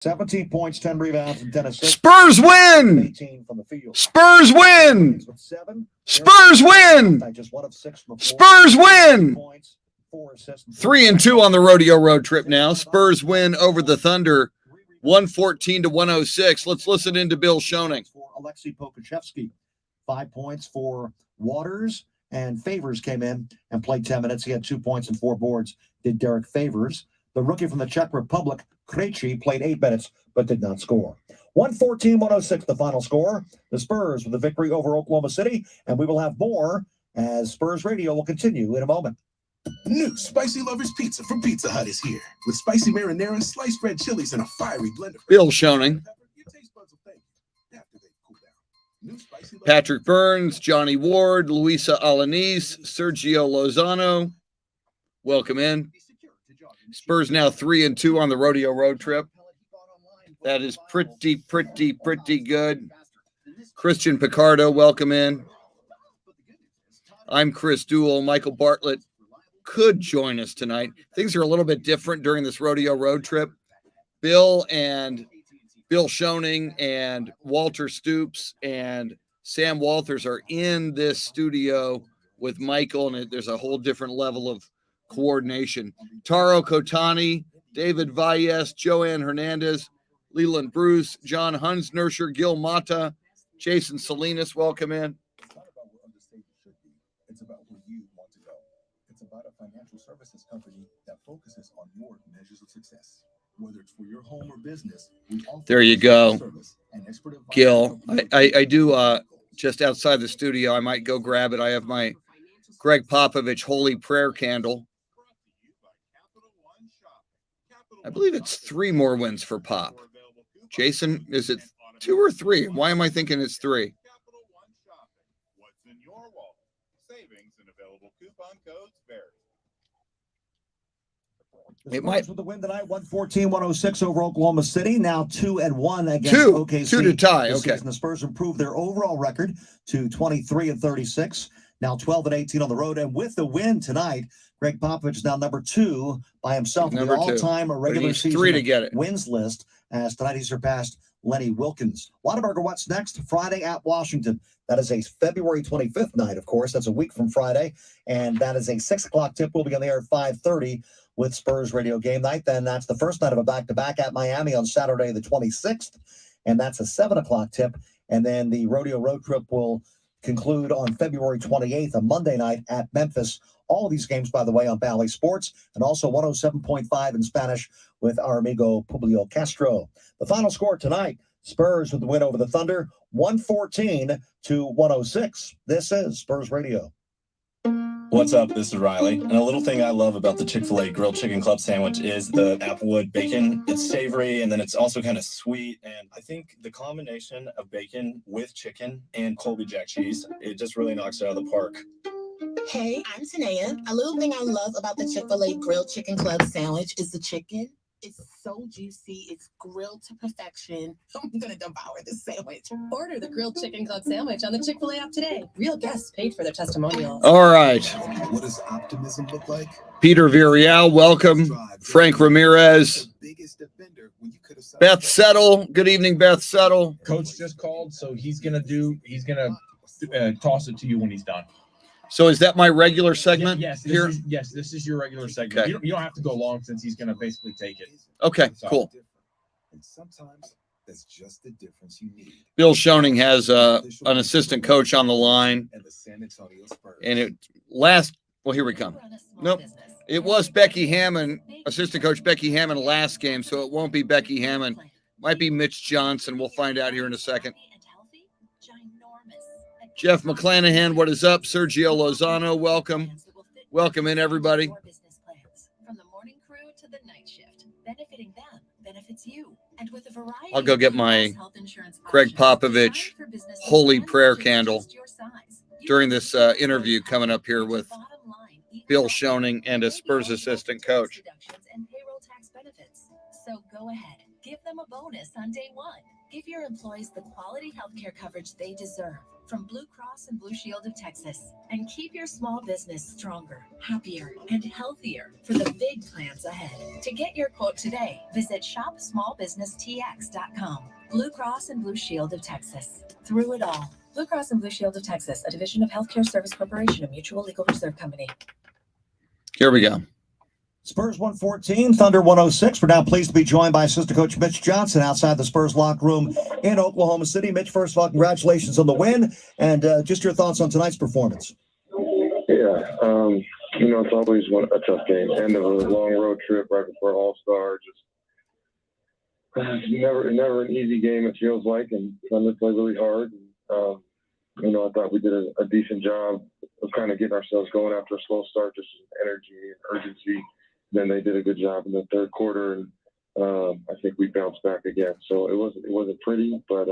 17 points, 10 rebounds, and 10 assists. Spurs win! 18 from the field. Spurs win! Spurs win! Just one of 6 from the floor. Spurs win! 3-2 on the rodeo road trip now. Spurs win over the Thunder, 114-106. Let's listen into Bill Schoening. For Alexei Pokashevsky, 5 points for Waters, and Favors came in and played 10 minutes. He had 2 points and 4 boards. Did Derek Favors. The rookie from the Czech Republic, Krejci, played 8 minutes but did not score. 114-106 the final score. The Spurs with the victory over Oklahoma City, and we will have more as Spurs Radio will continue in a moment. New Spicy Lovers Pizza from Pizza Hut is here with spicy marinara, sliced red chilies, and a fiery blend of Bill Schoening. Patrick Burns, Johnny Ward, Luisa Alanis, Sergio Lozano. Welcome in. Spurs now 3-2 on the rodeo road trip. That is pretty good. Christian Picardo, welcome in. I'm Chris Duel. Michael Bartlett could join us tonight. Things are a little bit different during this rodeo road trip. Bill Schoening and Walter Stoops and Sam Walters are in this studio with Michael, and there's a whole different level of coordination. Taro Kotani, David Valles, Joanne Hernandez, Leland Bruce, John Hunsnerscher, Gil Mata, Jason Salinas, welcome in. It's not about what other stages should be. It's about where you want to go. It's about a financial services company that focuses on your measures of success. Whether it's for your home or business, there you go, Gil. I do just outside the studio. I might go grab it. I have my Greg Popovich holy prayer candle. I believe it's 3 more wins for Pop. Jason, is it 2 or 3? Why am I thinking it's 3? It might with the win tonight, 114-106 over Oklahoma City. Now 2-1 against OKC. 2 to tie. Okay. The Spurs improved their overall record to 23-36. Now 12-18 on the road, and with the win tonight, Greg Popovich is now number 2 by himself in the all-time regular season 3 to get it. Wins list. As tonight he surpassed Lenny Wilkins. Whataburger, what's next? Friday at Washington. That is a February 25th night, of course. That's a week from Friday, and that is a 6 o'clock tip. We'll be on the air at 5:30 with Spurs Radio Game Night. Then that's the first night of a back-to-back at Miami on Saturday the 26th, and that's a 7 o'clock tip. And then the rodeo road trip will conclude on February 28th, a Monday night at Memphis. All of these games, by the way, on Bally Sports, and also 107.5 in Spanish with our amigo Publio Castro. The final score tonight, Spurs with the win over the Thunder, 114-106. This is Spurs Radio. What's up? This is Riley. And a little thing I love about the Chick-fil-A Grilled Chicken Club sandwich is the applewood bacon. It's savory, and then it's also kind of sweet. And I think the combination of bacon with chicken and Colby Jack cheese, it just really knocks it out of the park. Hey, I'm Tanea. A little thing I love about the Chick-fil-A Grilled Chicken Club sandwich is the chicken. It's so juicy. It's grilled to perfection. I'm going to devour this sandwich. Order the Grilled Chicken Club sandwich on the Chick-fil-A app today. Real guests paid for their testimonials. All right. What does optimism look like? Peter Villarreal, welcome. Frank Ramirez. Beth Settle. Good evening, Beth Settle. Coach just called, so he's gonna toss it to you when he's done. So is that my regular segment? Yes, this is your regular segment. Okay. You don't have to go long since he's going to basically take it. Okay, cool. And sometimes that's just the difference you need. Bill Schoening has an assistant coach on the line. And here we come. Nope. It was Becky Hammond, assistant coach Becky Hammond last game, so it won't be Becky Hammond. Might be Mitch Johnson. We'll find out here in a second. Jeff McClanahan, what is up? Sergio Lozano, welcome. Welcome in, everybody. From the morning crew to the night shift, benefiting them benefits you. And with a variety I'll go get my Greg Popovich holy prayer candle during this interview coming up here with Bill Schoening and a Spurs assistant coach. So go ahead, give them a bonus on day 1. Give your employees the quality healthcare coverage they deserve from Blue Cross and Blue Shield of Texas. And keep your small business stronger, happier, and healthier for the big plans ahead. To get your quote today, visit shopsmallbusinesstx.com. Blue Cross and Blue Shield of Texas. Through it all. Blue Cross and Blue Shield of Texas, a division of Healthcare Service Corporation, a mutual legal reserve company. Here we go. Spurs 114, Thunder 106. We're now pleased to be joined by assistant coach Mitch Johnson outside the Spurs locker room in Oklahoma City. Mitch, first of all, congratulations on the win, and just your thoughts on tonight's performance. Yeah, it's always a tough game. End of a long road trip right before All-Star. It's never an easy game, it feels like, and Thunder play really hard. I thought we did a decent job of kind of getting ourselves going after a slow start, just energy and urgency. Then they did a good job in the third quarter, and I think we bounced back again. So it wasn't pretty, but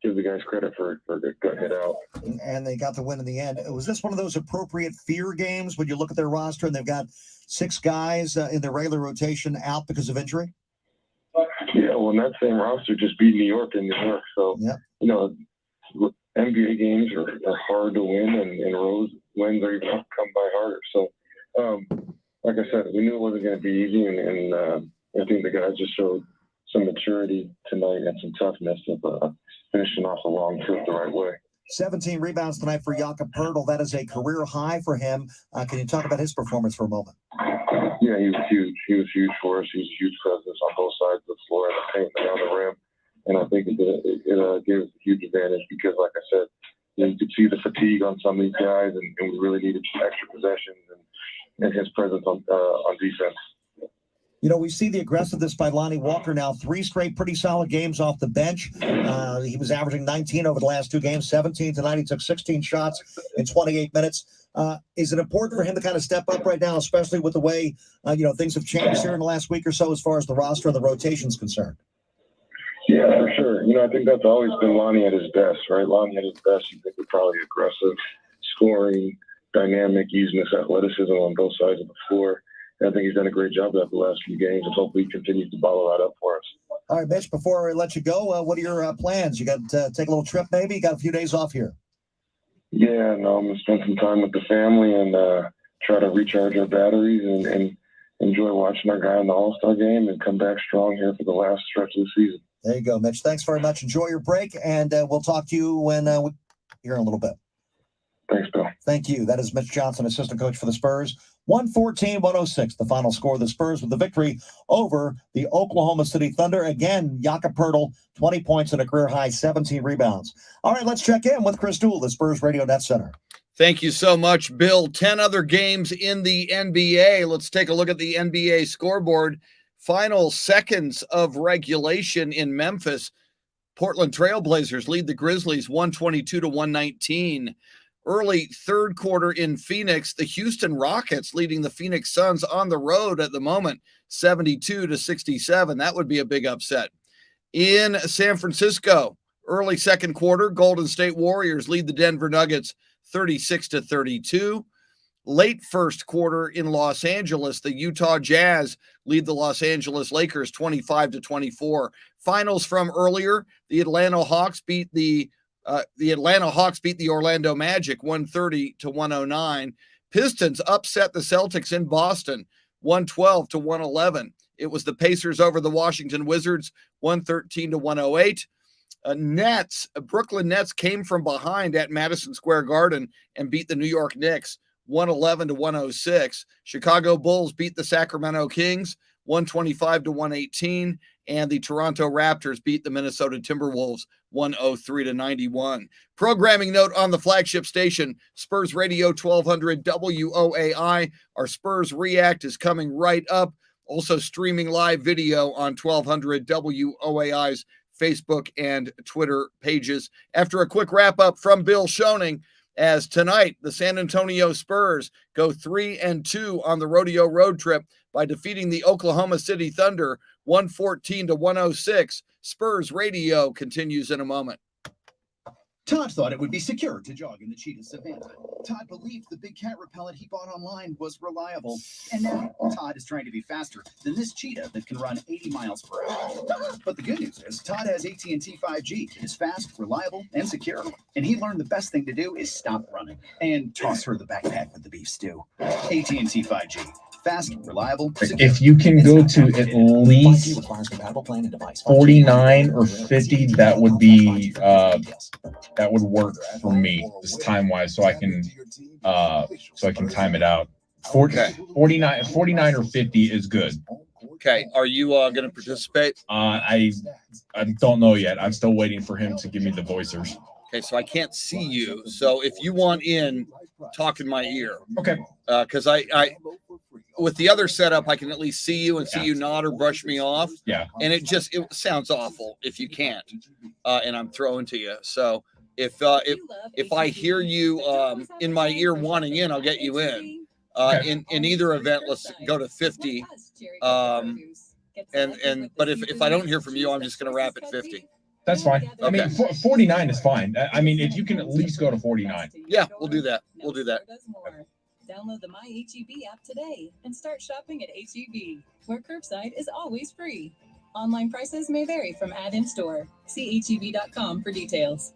give the guys credit for gutting it out. And they got the win in the end. Was this one of those appropriate fear games when you look at their roster and they've got 6 guys in their regular rotation out because of injury? Yeah, well, that same roster just beat New York in New York. So, NBA games are hard to win, and road wins are even come by harder. So, like I said, we knew it wasn't going to be easy, and I think the guys just showed some maturity tonight and some toughness of finishing off a long trip the right way. 17 rebounds tonight for Jakob Poeltl. That is a career high for him. Can you talk about his performance for a moment? Yeah, he was huge. He was huge for us. He was a huge presence on both sides of the floor and the paint and around the rim. And I think it gave us a huge advantage because, like I said, you could see the fatigue on some of these guys, and we really needed some extra possessions and his presence on defense. We see the aggressiveness by Lonnie Walker now. 3 straight pretty solid games off the bench. He was averaging 19 over the last 2 games, 17 tonight. He took 16 shots in 28 minutes. Is it important for him to kind of step up right now, especially with the way, things have changed here in the last week or so as far as the roster and the rotation is concerned? Yeah, for sure. I think that's always been Lonnie at his best, right? Lonnie at his best, you think, we're probably aggressive, scoring, dynamic, using his athleticism on both sides of the floor. And I think he's done a great job of that the last few games, and hopefully he continues to bottle that up for us. All right, Mitch, before I let you go, what are your plans? You got to take a little trip maybe? You got a few days off here. Yeah, no, I'm going to spend some time with the family and try to recharge our batteries and enjoy watching our guy in the All-Star game and come back strong here for the last stretch of the season. There you go, Mitch. Thanks very much. Enjoy your break, and we'll talk to you when here in a little bit. Thanks, Bill. Thank you. That is Mitch Johnson, assistant coach for the Spurs. 114-106, the final score. The Spurs with the victory over the Oklahoma City Thunder. Again, Jakob Poeltl, 20 points and a career-high 17 rebounds. All right, let's check in with Chris Duel, the Spurs Radio Net Center. Thank you so much, Bill. 10 other games in the NBA. Let's take a look at the NBA scoreboard. Final seconds of regulation in Memphis. Portland Trailblazers lead the Grizzlies 122-119. Early third quarter in Phoenix, the Houston Rockets leading the Phoenix Suns on the road at the moment, 72-67. That would be a big upset. In San Francisco, early second quarter, Golden State Warriors lead the Denver Nuggets 36-32. Late first quarter in Los Angeles, the Utah Jazz lead the Los Angeles Lakers 25-24. Finals from earlier, the Atlanta Hawks beat the Orlando Magic 130-109. Pistons upset the Celtics in Boston 112-111. It was the Pacers over the Washington Wizards 113-108. Brooklyn Nets came from behind at Madison Square Garden and beat the New York Knicks 111-106. Chicago Bulls beat the Sacramento Kings 125-118. And the Toronto Raptors beat the Minnesota Timberwolves 103-91. Programming note on the flagship station, Spurs Radio 1200 WOAI. Our Spurs React is coming right up. Also streaming live video on 1200 WOAI's Facebook and Twitter pages. After a quick wrap up from Bill Schoening, as tonight the San Antonio Spurs go 3-2 on the Rodeo road trip by defeating the Oklahoma City Thunder 114-106. Spurs Radio continues in a moment. Todd thought it would be secure to jog in the cheetah savannah. Todd believed the big cat repellent he bought online was reliable. And now Todd is trying to be faster than this cheetah that can run 80 miles per hour. But the good news is Todd has AT&T 5G. It is fast, reliable, and secure. And he learned the best thing to do is stop running and toss her the backpack with the beef stew. AT&T 5G. Fast, reliable, secure. If you can go to at least 49 or 50, that would be that would work for me this time wise, so I can time it out. 49 or 50 is good. Okay, are you going to participate? I don't know yet. I'm still waiting for him to give me the voicers. Okay, so I can't see you. So if you want in, talk in my ear. Okay. Because I with the other setup, I can at least see you and see you nod or brush me off. Yeah. And it sounds awful if you can't. And I'm throwing to you. So if I hear you in my ear wanting in, I'll get you in. In either event, let's go to 50. But if I don't hear from you, I'm just going to wrap at 50. That's fine. I mean, 49 is fine. I mean, if you can at least go to 49. Yeah, we'll do that. We'll do that. Download the My HEB app today and start shopping at HEB, where curbside is always free. Online prices may vary from ad-in store. See HEB.com for details.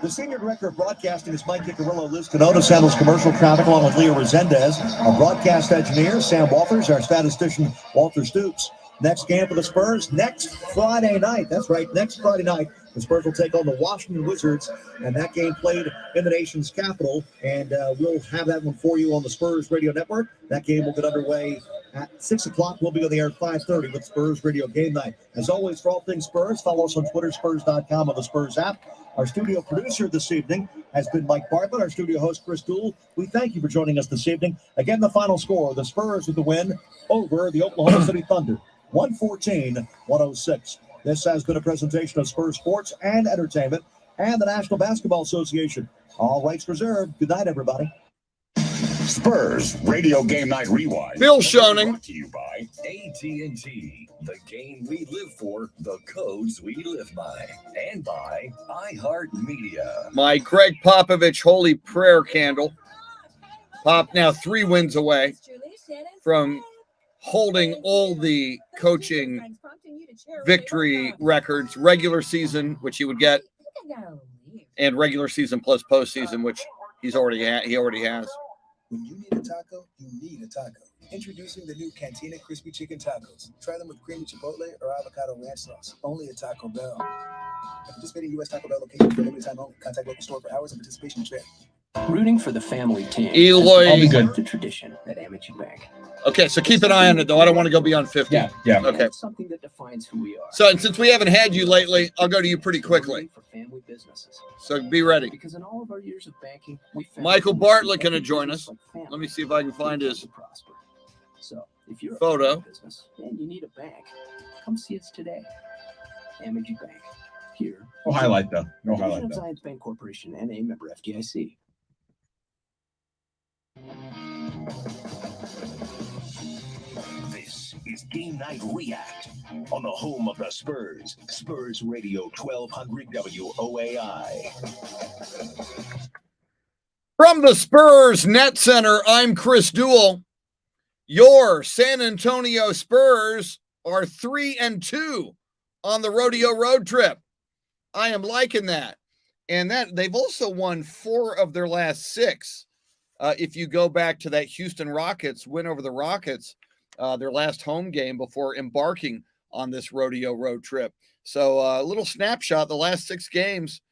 The senior director of broadcasting is Mike Picarillo. Liz Canotas handles commercial traffic along with Leo Resendez. Our broadcast engineer, Sam Walters. Our statistician, Walter Stoops. Next game for the Spurs next Friday night. That's right, next Friday night. The Spurs will take on the Washington Wizards, and that game played in the nation's capital. And we'll have that one for you on the Spurs Radio Network. That game will get underway at 6 o'clock. We'll be on the air at 5:30 with Spurs Radio Game Night. As always, for all things Spurs, follow us on Twitter, Spurs.com, or the Spurs app. Our studio producer this evening has been Mike Bartlett. Our studio host, Chris Duel. We thank you for joining us this evening. Again, the final score, the Spurs with the win over the Oklahoma City Thunder, 114-106. This has been a presentation of Spurs Sports and Entertainment and the National Basketball Association. All rights reserved. Good night, everybody. Spurs Radio Game Night Rewind. Bill Schoening. Brought to you by AT&T. The game we live for, the codes we live by. And by iHeartMedia. My Greg Popovich holy prayer candle. Pop now 3 wins away from holding all the coaching victory records, regular season, which he would get, and regular season plus postseason, which he already has. When you need a taco, you need a taco. Introducing the new Cantina Crispy Chicken Tacos. Try them with creamy chipotle or avocado ranch sauce. Only at Taco Bell. Participating U.S. Taco Bell location for limited time only. Contact local store for hours of participation trip. Rooting for the family team. Eloy. I'll be good. The tradition at Amateur Bank. Okay, so keep an eye on it, though. I don't want to go beyond 50. Yeah. Okay. It's something that defines who we are. So, and since we haven't had you lately, I'll go to you pretty quickly. For family businesses. So be ready. Because in all of our years of banking, we found Michael that Bartlett going to every join business us. like family Let me see if I can find his to prosper. So if you're photo. A family business and you need a bank, come see us today. Amateur Bank. Here. No highlight though. No Division highlight of though. Zions Bank Corporation and a member FDIC. This is Game Night React on the home of the Spurs. Spurs Radio 1200 WOAI. From the Spurs Net Center, I'm Chris Duel. Your San Antonio Spurs are 3-2 on the Rodeo road trip. I am liking that. And that they've also won 4 of their last 6. If you go back to that Houston Rockets win over the Rockets, their last home game before embarking on this Rodeo road trip. So a little snapshot, the last 6 games,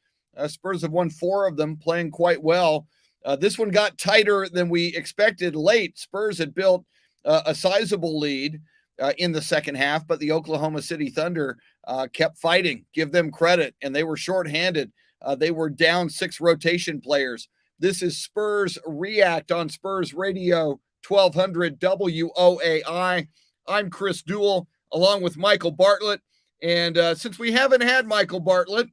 Spurs have won 4 of them, playing quite well. This one got tighter than we expected late. Spurs had built a sizable lead in the second half, but the Oklahoma City Thunder kept fighting. Give them credit, and they were shorthanded. They were down 6 rotation players. This is Spurs React on Spurs Radio 1200 WOAI. I'm Chris Duel, along with Michael Bartlett. And since we haven't had Michael Bartlett,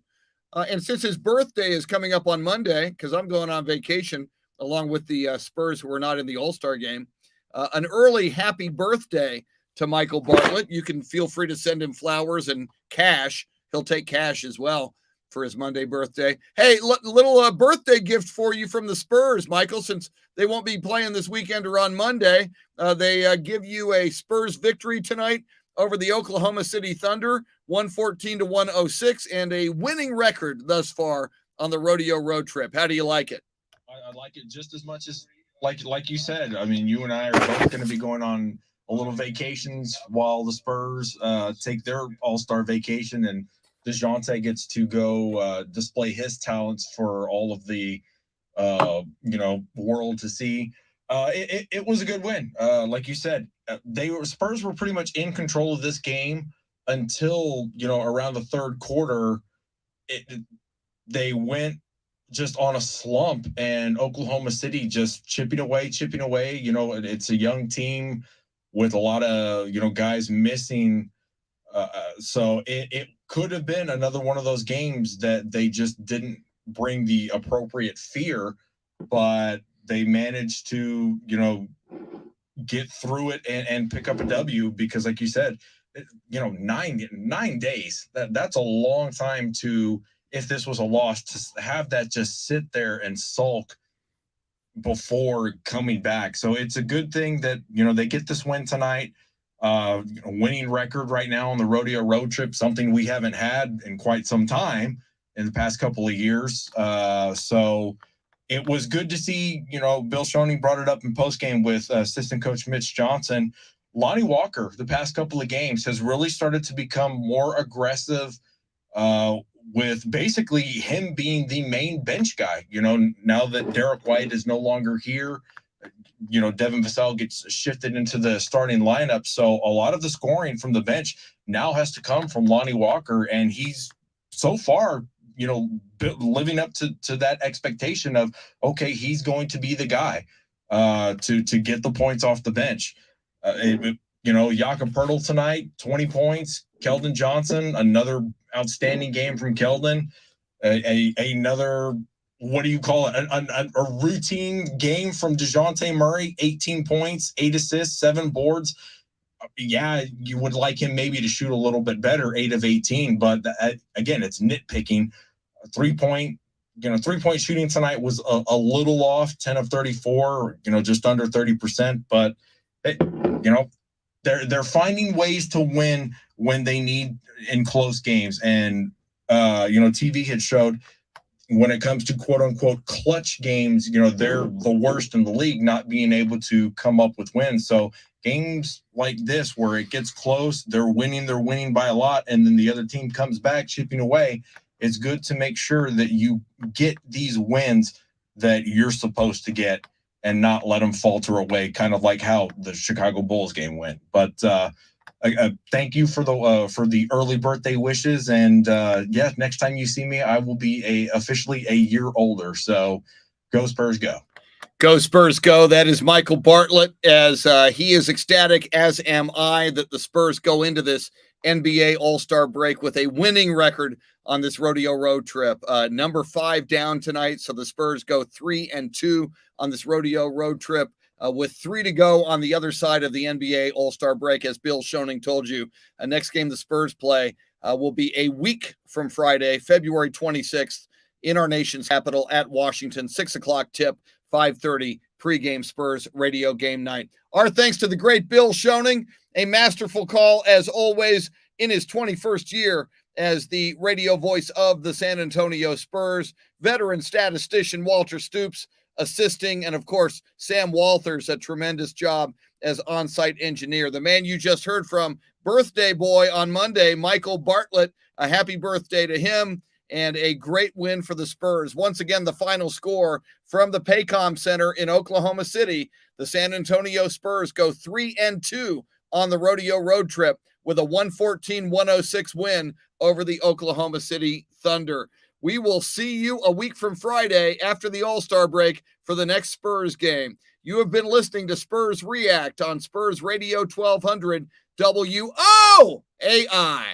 and since his birthday is coming up on Monday, because I'm going on vacation along with the Spurs who are not in the All-Star game, an early happy birthday to Michael Bartlett. You can feel free to send him flowers and cash. He'll take cash as well. for his Monday birthday. Hey, little birthday gift for you from the Spurs, Michael, since they won't be playing this weekend or on Monday. They give you a Spurs victory tonight over the Oklahoma City Thunder, 114-106, and a winning record thus far on the Rodeo road trip. How do you like it? I like it just as much as like you said. I mean, you and I are both going to be going on a little vacations while the Spurs take their all-star vacation, and DeJounte gets to go display his talents for all of the world to see. It was a good win. Like you said, Spurs were pretty much in control of this game until around the third quarter. They went just on a slump, and Oklahoma City just chipping away. It's a young team with a lot of guys missing. So it could have been another one of those games that they just didn't bring the appropriate fear, but they managed to get through it and pick up a W, because like you said, 9 days, that's a long time to, if this was a loss, to have that just sit there and sulk before coming back. So it's a good thing that they get this win tonight. Winning record right now on the Rodeo road trip, something we haven't had in quite some time in the past couple of years. So it was good to see, Bill Schoening brought it up in postgame with assistant coach Mitch Johnson. Lonnie Walker, the past couple of games, has really started to become more aggressive, with basically him being the main bench guy. Now that Derek White is no longer here, Devin Vassell gets shifted into the starting lineup. So a lot of the scoring from the bench now has to come from Lonnie Walker, and he's so far, living up to that expectation of, okay, he's going to be the guy to get the points off the bench. Jakob Poeltl tonight, 20 points. Keldon Johnson, another outstanding game from Keldon. Another, what do you call it? A routine game from DeJounte Murray, 18 points, 8 assists, 7 boards. Yeah, you would like him maybe to shoot a little bit better, 8 of 18, but again, it's nitpicking. 3-point shooting tonight was a little off, 10 of 34, just under 30%, but they're finding ways to win when they need in close games. And TV had showed, when it comes to quote unquote clutch games, they're the worst in the league, not being able to come up with wins. So games like this, where it gets close, they're winning by a lot, and then the other team comes back chipping away, it's good to make sure that you get these wins that you're supposed to get and not let them falter away, kind of like how the Chicago Bulls game went. But thank you for the early birthday wishes, and next time you see me, I will be officially a year older. So go Spurs, go. Go Spurs, go. That is Michael Bartlett, as he is ecstatic, as am I, that the Spurs go into this NBA All-Star break with a winning record on this Rodeo road trip. Number 5 down tonight, so the Spurs go 3-2 on this Rodeo road trip, with 3 to go on the other side of the NBA All-Star break. As Bill Schoening told you, next game the Spurs play will be a week from Friday, February 26th, in our nation's capital at Washington. 6 o'clock tip, 5:30 pregame Spurs radio game night. Our thanks to the great Bill Schoening, a masterful call as always in his 21st year as the radio voice of the San Antonio Spurs. Veteran statistician Walter Stoops assisting, and of course Sam Walters, a tremendous job as on-site engineer. The man you just heard from, birthday boy on Monday, Michael Bartlett, a happy birthday to him, and a great win for the Spurs. Once again, the final score from the Paycom Center in Oklahoma City, the San Antonio Spurs go 3-2 on the Rodeo road trip with a 114-106 win over the Oklahoma City Thunder. We will see you a week from Friday after the All-Star break for the next Spurs game. You have been listening to Spurs React on Spurs Radio 1200 WOAI.